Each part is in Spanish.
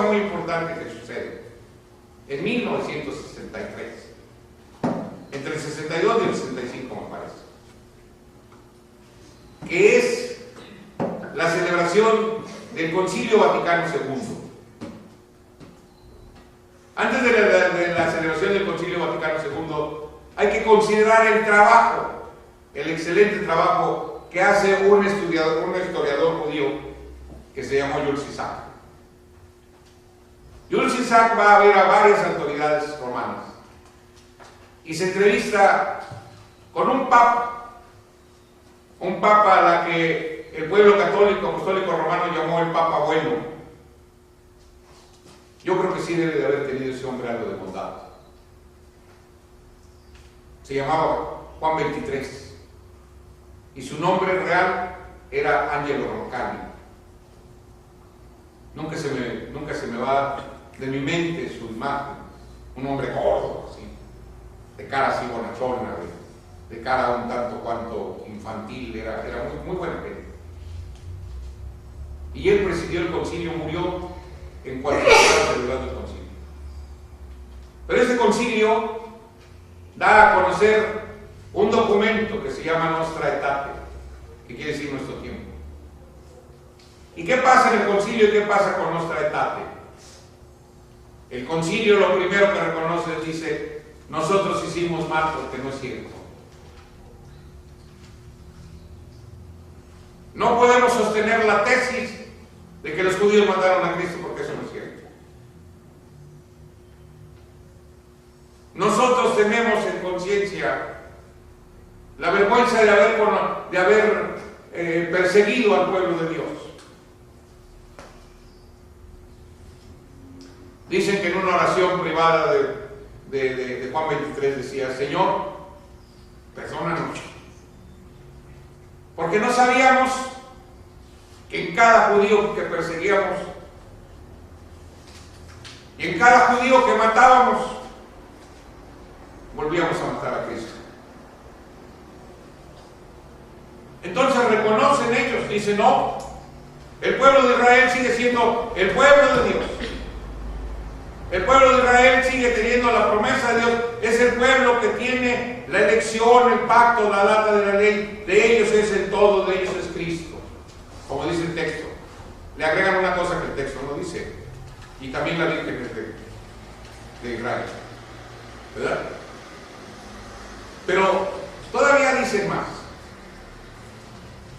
muy importante que sucede en 1963, entre el 62 y el 65 me parece, que es la celebración del Concilio Vaticano II. Antes de la celebración del Concilio Vaticano II, hay que considerar el trabajo, el excelente trabajo que hace un historiador judío que se llamó Jules Isaac. Jules Isaac va a ver a varias autoridades romanas y se entrevista con un papa a la que el pueblo católico apostólico romano llamó el Papa Bueno. Yo creo que sí debe de haber tenido ese hombre algo de bondad. Se llamaba Juan XXIII y su nombre real era Angelo Roncalli. Nunca se me va de mi mente su imagen. Un hombre gordo, así, de cara así bonachona, de cara un tanto cuanto infantil, era muy buena gente. Y él presidió el concilio, murió en cuanto estaba celebrando el concilio. Pero ese concilio da a conocer un documento que se llama Nostra Aetate, que quiere decir nuestro tiempo. ¿Y qué pasa en el concilio y qué pasa con Nostra Aetate? El concilio lo primero que reconoce dice: nosotros hicimos mal porque no es cierto. No podemos sostener la tesis de que los judíos mataron a Cristo porque eso no es cierto. Nosotros tenemos en conciencia la vergüenza de haber perseguido al pueblo de Dios. Dicen que en una oración privada de Juan XXIII decía: Señor, perdónanos, porque no sabíamos que en cada judío que perseguíamos y en cada judío que matábamos, volvíamos a matar a Cristo. Entonces reconocen ellos, dicen: no, el pueblo de Israel sigue siendo el pueblo de Dios. El pueblo de Israel sigue teniendo la promesa de Dios. Es el pueblo que tiene la elección, el pacto, la data de la ley. De ellos es el todo, de ellos es Cristo, como dice el texto. Le agregan una cosa que el texto no dice: y también la Virgen de Israel, ¿verdad? Pero todavía dicen más.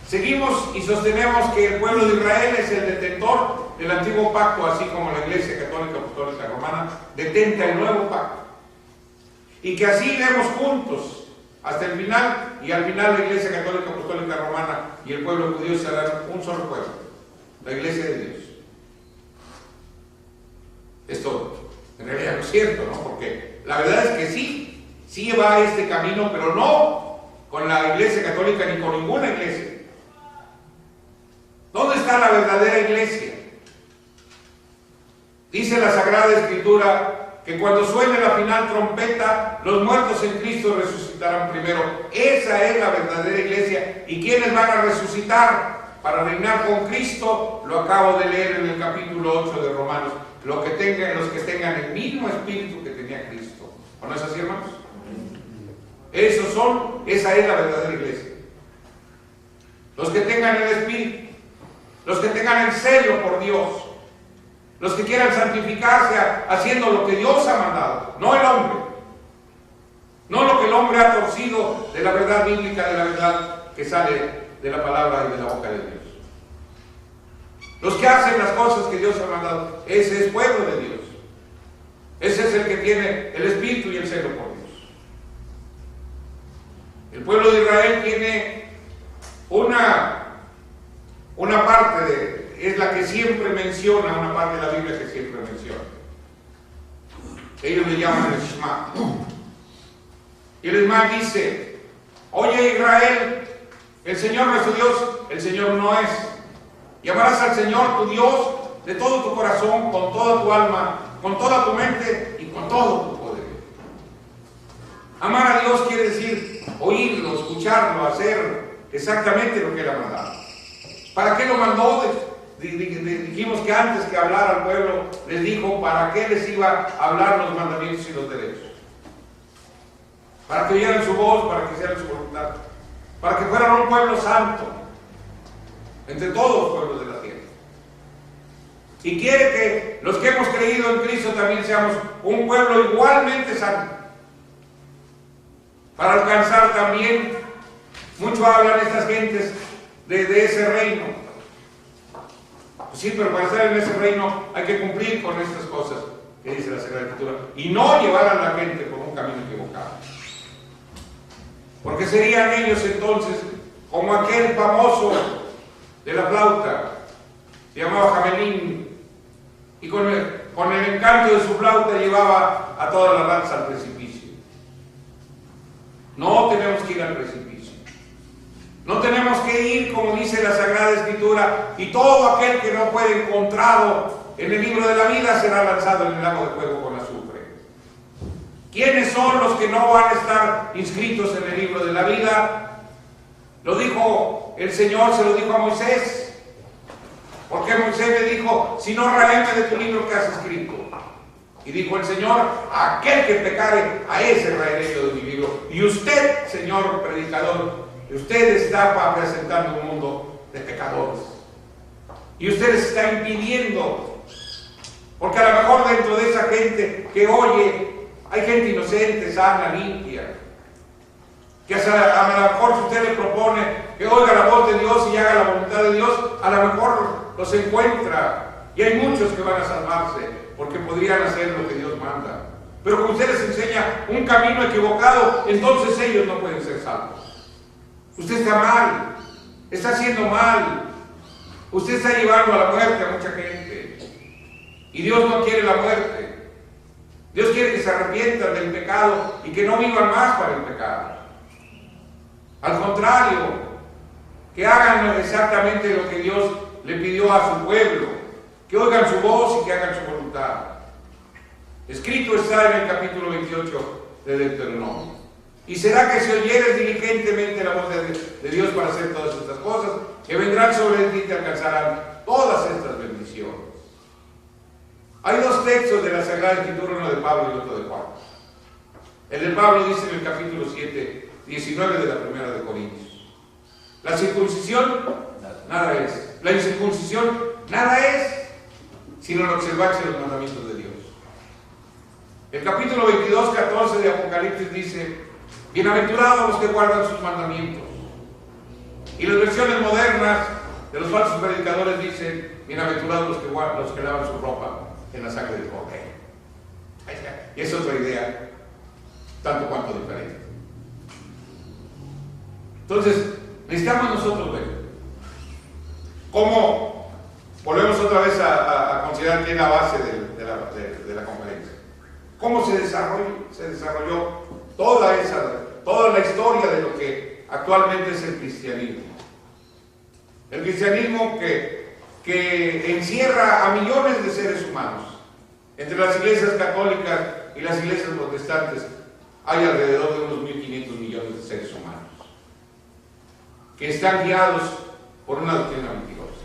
Seguimos y sostenemos que el pueblo de Israel es el detentor del antiguo pacto, así como la Iglesia Católica Apostólica Romana detenta el nuevo pacto. Y que así iremos juntos hasta el final, y al final la Iglesia Católica Apostólica Romana y el pueblo judío serán un solo pueblo, la Iglesia de Dios. Es todo. En realidad no es cierto, ¿no? Porque la verdad es que sí va este camino, pero no con la Iglesia Católica ni con ninguna iglesia. ¿Dónde está la verdadera iglesia? Dice la Sagrada Escritura que cuando suene la final trompeta, los muertos en Cristo resucitarán primero. Esa es la verdadera iglesia. ¿Y quiénes van a resucitar para reinar con Cristo? Lo acabo de leer en el capítulo 8 de Romanos. Los que tengan el mismo espíritu que tenía Cristo. ¿O no es así, hermanos? Esa es la verdadera iglesia. Los que tengan el espíritu, los que tengan el celo por Dios, los que quieran santificarse haciendo lo que Dios ha mandado, no el hombre, no lo que el hombre ha torcido de la verdad bíblica, de la verdad que sale de la palabra y de la boca de Dios. Los que hacen las cosas que Dios ha mandado, ese es pueblo de Dios. Ese es el que tiene el espíritu y el celo por Dios. El pueblo de Israel tiene una parte es la que siempre menciona, una parte de la Biblia que siempre menciona. Ellos le llaman el Shema. Y el Shema dice: oye Israel, el Señor nuestro Dios, el Señor no es. Y amarás al Señor tu Dios de todo tu corazón, con toda tu alma, con toda tu mente y con todo tu poder. Amar a Dios quiere decir oírlo, escucharlo, hacer exactamente lo que Él ha mandado. ¿Para qué lo mandó? Dijéramos dijimos que antes que hablar al pueblo, les dijo para qué les iba a hablar los mandamientos y los derechos. Para que oyeran su voz, para que hicieran su voluntad, para que fueran un pueblo santo, entre todos los pueblos de la tierra. Y quiere que los que hemos creído en Cristo también seamos un pueblo igualmente santo, para alcanzar también, mucho hablan estas gentes de ese reino. Sí, pero para estar en ese reino hay que cumplir con estas cosas que dice la Sagrada Escritura y no llevar a la gente por un camino equivocado. Porque serían ellos entonces como aquel famoso de la flauta, se llamaba Jamelín, y con el encanto de su flauta llevaba a toda la raza al precipicio. No tenemos que ir al precipicio. No tenemos que ir, como dice la Sagrada Escritura, y todo aquel que no fue encontrado en el libro de la vida será lanzado en el lago de fuego con azufre. ¿Quiénes son los que no van a estar inscritos en el libro de la vida? Lo dijo el Señor, se lo dijo a Moisés. Porque Moisés le dijo, si no, raeme de tu libro que has escrito. Y dijo el Señor, aquel que pecare, a ese raeré yo de mi libro. Y usted, señor predicador, usted está presentando un mundo de pecadores. Y usted les está impidiendo. Porque a lo mejor dentro de esa gente que oye, hay gente inocente, sana, limpia. Que a lo mejor si usted le propone que oiga la voz de Dios y haga la voluntad de Dios, a lo mejor los encuentra. Y hay muchos que van a salvarse porque podrían hacer lo que Dios manda. Pero como usted les enseña un camino equivocado, entonces ellos no pueden ser salvos. Usted está mal, está haciendo mal. Usted está llevando a la muerte a mucha gente. Y Dios no quiere la muerte. Dios quiere que se arrepientan del pecado y que no vivan más para el pecado. Al contrario, que hagan exactamente lo que Dios le pidió a su pueblo, que oigan su voz y que hagan su voluntad. Escrito está en el capítulo 28 de Deuteronomio. Y será que si oyeres diligentemente la voz de Dios para hacer todas estas cosas, que vendrán sobre ti y te alcanzarán todas estas bendiciones. Hay dos textos de la Sagrada Escritura, uno de Pablo y otro de Juan. El de Pablo dice en el capítulo 7, 19 de la primera de Corintios. La circuncisión, nada es. La incircuncisión, nada es, sino la observancia de los mandamientos de Dios. El capítulo 22, 14 de Apocalipsis dice, bienaventurados los que guardan sus mandamientos. Y las versiones modernas de los falsos predicadores dicen, bienaventurados los que lavan su ropa en la sangre del Cordero. Y es otra idea, tanto cuanto diferente. Entonces, necesitamos nosotros ver cómo, volvemos otra vez a considerar que es la base de la conferencia, cómo se desarrolló toda la historia de lo que actualmente es el cristianismo. El cristianismo que encierra a millones de seres humanos. Entre las iglesias católicas y las iglesias protestantes hay alrededor de unos 1.500 millones de seres humanos que están guiados por una doctrina mentirosa.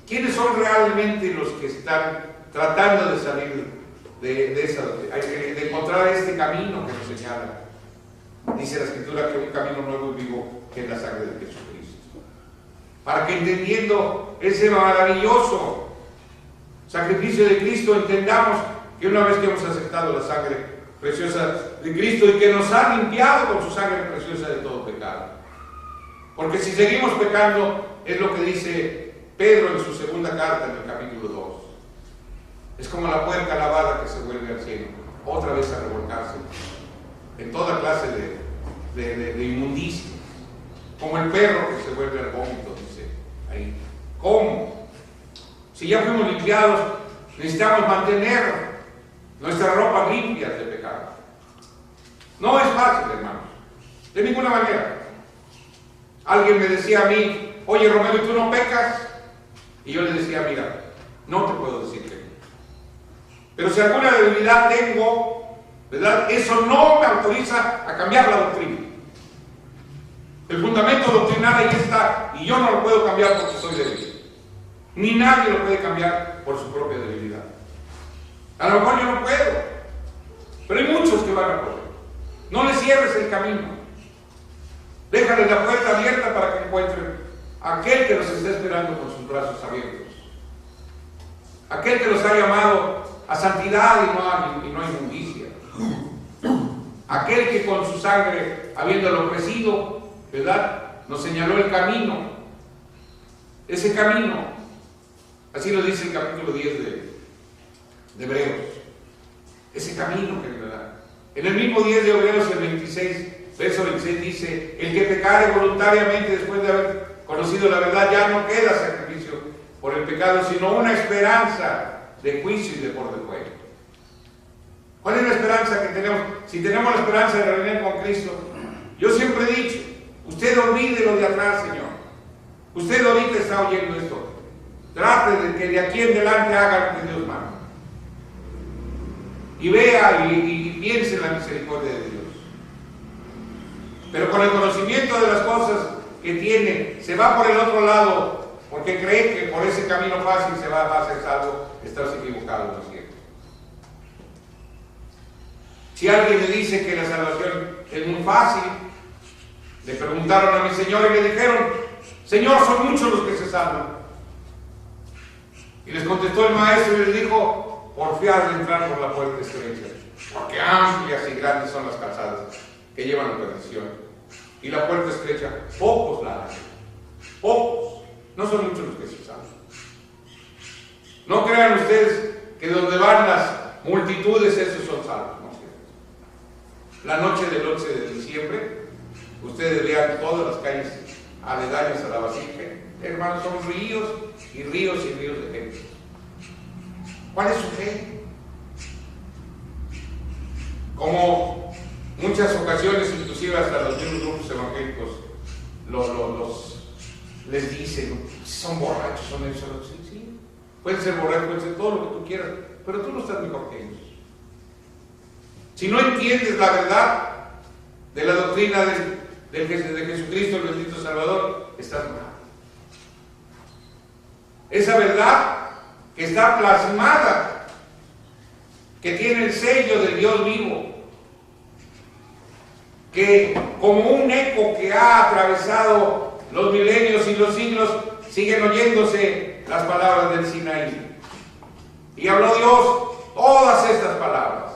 ¿Quiénes son realmente los que están tratando de salir de esa doctrina, de encontrar este camino que nos señala? Dice la Escritura que un camino nuevo y vivo que es la sangre de Jesucristo. Para que entendiendo ese maravilloso sacrificio de Cristo, entendamos que una vez que hemos aceptado la sangre preciosa de Cristo y que nos ha limpiado con su sangre preciosa de todo pecado. Porque si seguimos pecando, es lo que dice Pedro en su segunda carta, en el capítulo 2. Es como la puerca lavada que se vuelve al cielo, otra vez a revolcarse en toda clase de inmundicia. Como el perro que se vuelve al vómito, dice ahí. ¿Cómo? Si ya fuimos limpiados, necesitamos mantener nuestras ropas limpias de pecado. No es fácil, hermanos, de ninguna manera. Alguien me decía a mí, oye Romero, ¿y tú no pecas? Y yo le decía, mira, no te puedo decir que no. Pero si alguna debilidad tengo, ¿verdad? Eso no me autoriza a cambiar la doctrina. El fundamento doctrinal ahí está y yo no lo puedo cambiar porque soy débil. Ni nadie lo puede cambiar por su propia debilidad. A lo mejor yo no puedo, pero hay muchos que van a poder. No le cierres el camino. Déjale la puerta abierta para que encuentren a aquel que los está esperando con sus brazos abiertos. Aquel que los ha llamado a santidad y no a inmundicia. Aquel que con su sangre, habiéndolo ofrecido, ¿verdad?, nos señaló el camino. Ese camino, así lo dice el capítulo 10 de Hebreos. Ese camino que le da. En el mismo 10 de Hebreos, el 26, verso 26 dice: el que pecare voluntariamente después de haber conocido la verdad, ya no queda sacrificio por el pecado, sino una esperanza de juicio y de por de fuego. ¿Cuál es la esperanza que tenemos? Si tenemos la esperanza de reunir con Cristo, yo siempre he dicho, usted olvide lo de atrás, Señor. Usted ahorita está oyendo esto. Trate de que de aquí en adelante haga lo que Dios manda. Y vea y piense en la misericordia de Dios. Pero con el conocimiento de las cosas que tiene, se va por el otro lado, porque cree que por ese camino fácil se va a hacer salvo. Estás equivocado, ¿no es cierto? Si alguien le dice que la salvación es muy fácil, le preguntaron a mi Señor y le dijeron: Señor, son muchos los que se salvan. Y les contestó el maestro y les dijo: porfiad de entrar por la puerta estrecha, porque amplias y grandes son las calzadas que llevan a perdición, y la puerta estrecha, pocos la hacen. Pocos, no son muchos los que se salvan. No crean ustedes que donde van las multitudes, esos son salvos. No, la noche del 11 de diciembre, ustedes vean todas las calles aledañas a la basílica, hermanos, son ríos y ríos y ríos de gente. ¿Cuál es su fe? Como muchas ocasiones, inclusive hasta los mismos grupos evangélicos les dicen: son borrachos, son ellos, sí, pueden ser borrachos, pueden ser todo lo que tú quieras, pero tú no estás mejor que ellos. Si no entiendes la verdad de la doctrina de Jesucristo, el bendito Salvador, estás mal. Esa verdad que está plasmada, que tiene el sello del Dios vivo, que como un eco que ha atravesado los milenios y los siglos, siguen oyéndose las palabras del Sinaí. Y habló Dios todas estas palabras.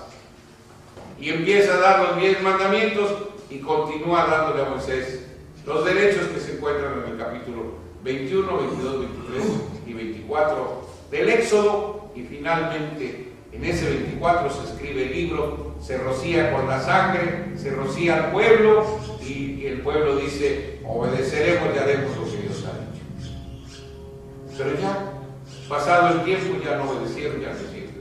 Y empieza a dar los 10 mandamientos y continúa dándole a Moisés los derechos que se encuentran en el capítulo 21, 22, 23 y 24 del Éxodo. Y finalmente en ese 24 se escribe el libro, se rocía con la sangre, se rocía al pueblo y el pueblo dice: obedeceremos y haremos lo que Dios ha dicho. Pero ya, pasado el tiempo, ya no obedecieron, ya no hicieron.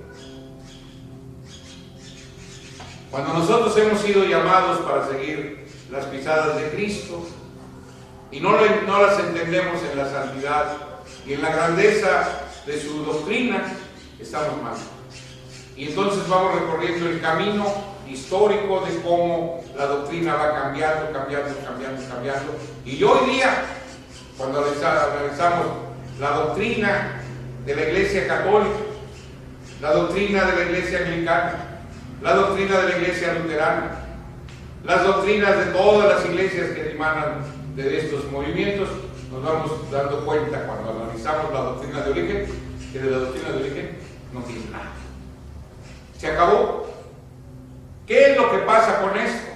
Cuando nosotros hemos sido llamados para seguir las pisadas de Cristo y no las entendemos en la santidad y en la grandeza de su doctrina, estamos mal. Y entonces vamos recorriendo el camino histórico de cómo la doctrina va cambiando. Y hoy día, cuando analizamos la doctrina de la Iglesia Católica, la doctrina de la Iglesia Anglicana, la doctrina de la Iglesia Luterana, las doctrinas de todas las iglesias que emanan de estos movimientos, nos vamos dando cuenta cuando analizamos la doctrina de origen, que de la doctrina de origen no tiene nada. Se acabó. ¿Qué es lo que pasa con esto?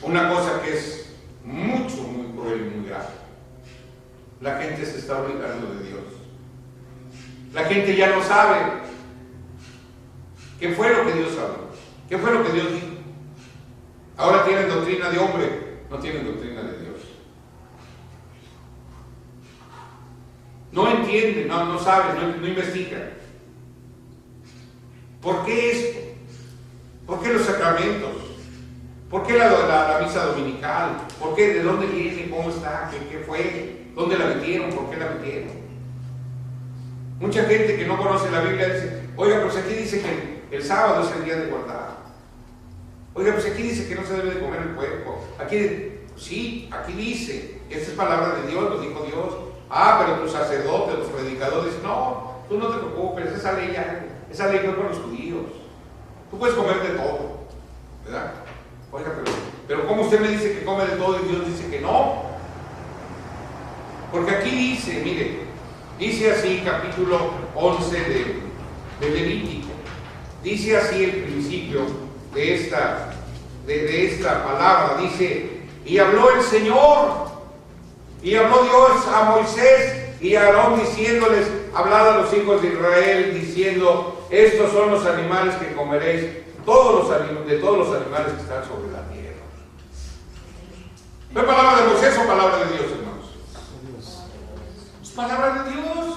Una cosa que es muy cruel y muy grave. La gente se está olvidando de Dios. La gente ya no sabe qué fue lo que Dios habló, qué fue lo que Dios dijo. Ahora tienen doctrina de hombre, no tienen doctrina de Dios. No entienden, no saben, no investigan. ¿Por qué esto? ¿Por qué los sacramentos? ¿Por qué la misa dominical? ¿Por qué? ¿De dónde viene? ¿Cómo está? ¿Qué fue? ¿Dónde la metieron? ¿Por qué la metieron? Mucha gente que no conoce la Biblia dice: oiga, pues aquí dice que el sábado es el día de guardar. Oiga, pues aquí dice que no se debe de comer el puerco. Aquí, sí, aquí dice, esta es palabra de Dios, lo dijo Dios. Ah, pero tus sacerdotes, los predicadores, no, tú no te preocupes, esa ley fue con los judíos. Tú puedes comer de todo, ¿verdad? Oiga, pero ¿cómo usted me dice que come de todo y Dios dice que no? Porque aquí dice, mire, dice así capítulo 11 de Levítico, dice así el principio de esta palabra, dice, y habló el Señor, y habló Dios a Moisés y a Aarón diciéndoles, hablad a los hijos de Israel, diciendo, estos son los animales que comeréis, de todos los animales que están sobre la tierra. ¿No es palabra de Moisés o palabra de Dios, hermanos? Es palabra de Dios.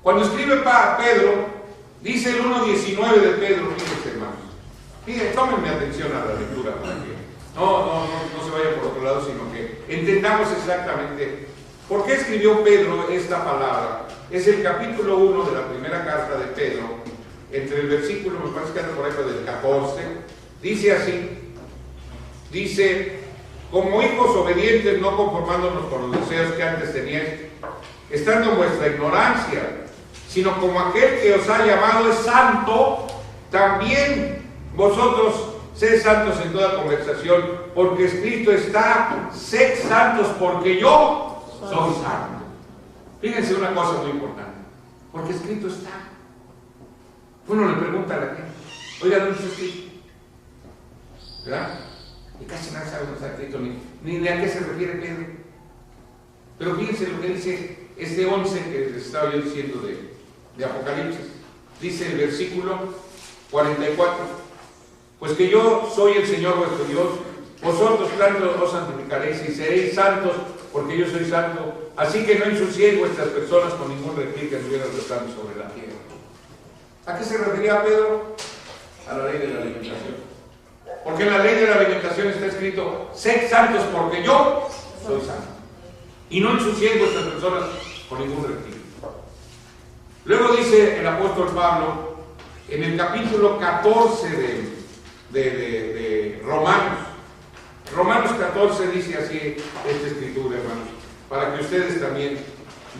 Cuando escribe Pedro, dice el 1.19 de Pedro, fíjense, hermanos. Miren, tómenme atención a la lectura para que no se vaya por otro lado, sino que entendamos exactamente por qué escribió Pedro esta palabra. Es el capítulo 1 de la primera carta de Pedro, entre el versículo, me parece que anda por ahí del 14, dice así, dice, como hijos obedientes, no conformándonos con los deseos que antes teníais, estando en vuestra ignorancia, sino como aquel que os ha llamado es santo, también vosotros sed santos en toda conversación, porque escrito está, sed santos porque yo soy santo. Fíjense una cosa muy importante, porque escrito está. Uno le pregunta a la gente, oiga, ¿dónde está escrito? ¿Verdad? Y casi nadie sabe dónde está escrito, ni a qué se refiere Pedro. Pero fíjense lo que dice este 11 que les estaba yo diciendo de Apocalipsis. Dice el versículo 44. Pues que yo soy el Señor vuestro Dios, vosotros tanto os santificaréis y seréis santos, porque yo soy santo, así que no ensuciéis vuestras personas con ningún reptil que anduviera flotando sobre la tierra. ¿A qué se refería Pedro? A la ley de la alimentación. Porque en la ley de la alimentación está escrito, sed santos porque yo soy santo. Y no ensuciéis vuestras personas con ningún reptil. Luego dice el apóstol Pablo, en el capítulo 14 de Romanos 14 dice así esta escritura, hermanos, para que ustedes también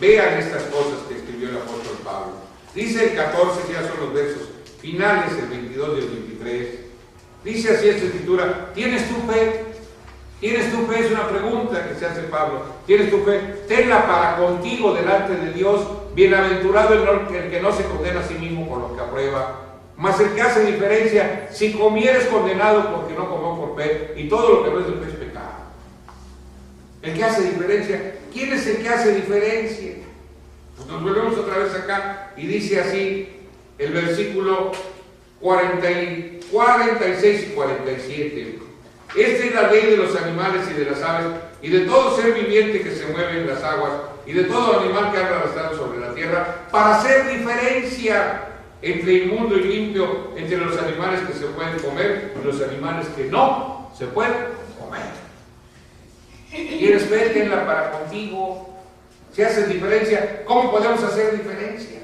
vean estas cosas que escribió el apóstol Pablo. Dice el 14, que ya son los versos finales, el 22 y el 23. Dice así esta escritura, ¿tienes tu fe? ¿Tienes tu fe? Es una pregunta que se hace Pablo. ¿Tienes tu fe? Tenla para contigo delante de Dios. Bienaventurado el que no se condena a sí mismo por lo que aprueba. Mas el que hace diferencia, si comieres condenado porque no comió por fe, y todo lo que no es de fe es pecado. El que hace diferencia, ¿quién es el que hace diferencia? Pues nos volvemos otra vez acá y dice así el versículo 46 y 47. Esta es la ley de los animales y de las aves y de todo ser viviente que se mueve en las aguas y de todo animal que anda arrastrado sobre la tierra, para hacer diferencia entre inmundo y limpio, entre los animales que se pueden comer y los animales que no se pueden comer. ¿Quieres ver? Tenla para contigo. Si haces diferencia, ¿cómo podemos hacer diferencia?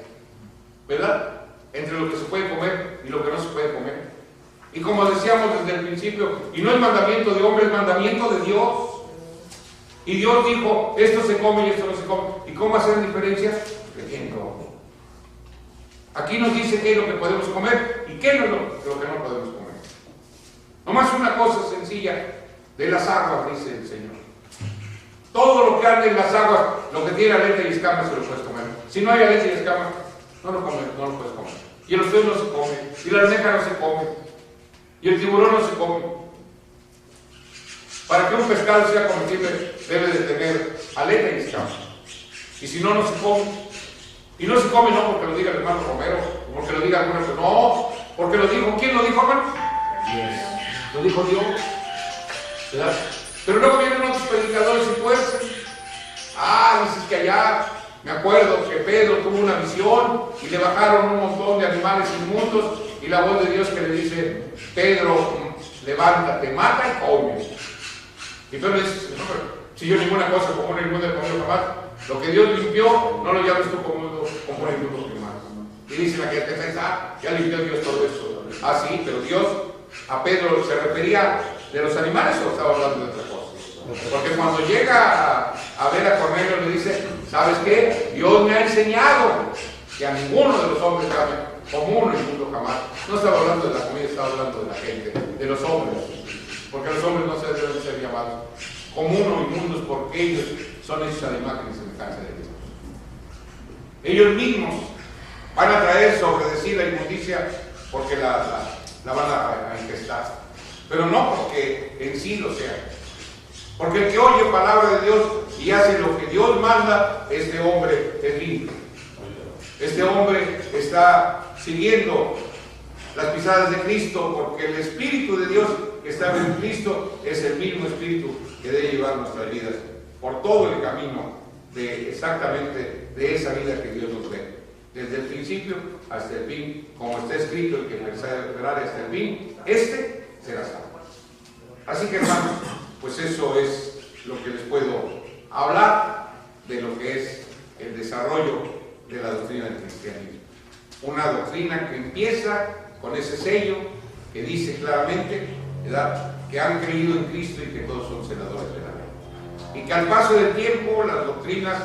¿Verdad? Entre lo que se puede comer y lo que no se puede comer. Y como decíamos desde el principio, y no es mandamiento de hombre, es mandamiento de Dios. Y Dios dijo, esto se come y esto no se come. ¿Y cómo hacer diferencia? Creyendo. Aquí nos dice qué es lo que podemos comer y qué es lo que no podemos comer. Nomás una cosa sencilla, de las aguas, dice el Señor. Todo lo que anda en las aguas, lo que tiene aleta y escamas, se lo puedes comer. Si no hay aleta y escamas, no lo puedes comer. Y el pez no se come, y la almeja no se come, y el tiburón no se come. Para que un pescado sea comestible, debe de tener aleta y escamas. Y si no, no se come. Y no se come no porque lo diga el hermano Romero, o porque lo diga alguna persona, no, porque lo dijo, ¿quién lo dijo, hermano? Dios. Lo dijo Dios, ¿verdad? Pero luego vienen otros predicadores y tuercen. Dices que allá, me acuerdo que Pedro tuvo una visión y le bajaron un montón de animales inmundos y la voz de Dios que le dice, Pedro, levántate, mata y come. Y Pedro le dice, no, pero si yo ninguna cosa como una inmunda he comido jamás, lo que Dios limpió, no lo llames tú como una inmunda jamás. Y dice la gente, ya limpió Dios todo eso. Sí, pero Dios a Pedro se refería de los animales o estaba hablando de otra cosa. Porque cuando llega a ver a Cornelio le dice, ¿sabes qué? Dios me ha enseñado que a ninguno de los hombres llame común el mundo jamás. No estaba hablando de la comida, estaba hablando de la gente, de los hombres. Porque los hombres no se deben ser llamados común o inmundos porque ellos son hechos a la imagen y semejanza de Dios. Ellos mismos van a traer sobre de sí la inmundicia porque la van a infestar. Pero no porque en sí lo sea. Porque el que oye palabra de Dios y hace lo que Dios manda, este hombre es limpio. Este hombre está siguiendo las pisadas de Cristo porque el Espíritu de Dios que está en Cristo es el mismo Espíritu que debe llevar nuestras vidas por todo el camino de exactamente de esa vida que Dios nos dé. Desde el principio hasta el fin, como está escrito, el que perseverare hasta el fin, este será salvo. Así que hermanos, pues eso es lo que les puedo hablar de lo que es el desarrollo de la doctrina del cristianismo. Una doctrina que empieza con ese sello que dice claramente, ¿verdad?, que han creído en Cristo y que todos son senadores de la ley. Y que al paso del tiempo las doctrinas,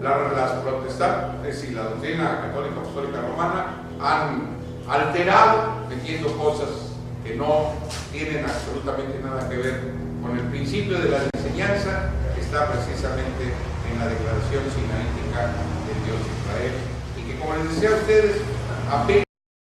las protestantes y la doctrina católica apostólica romana han alterado metiendo cosas que no tienen absolutamente nada que ver con el principio de la enseñanza que está precisamente en la declaración sinaítica del Dios de Israel, y que, como les decía a ustedes, apenas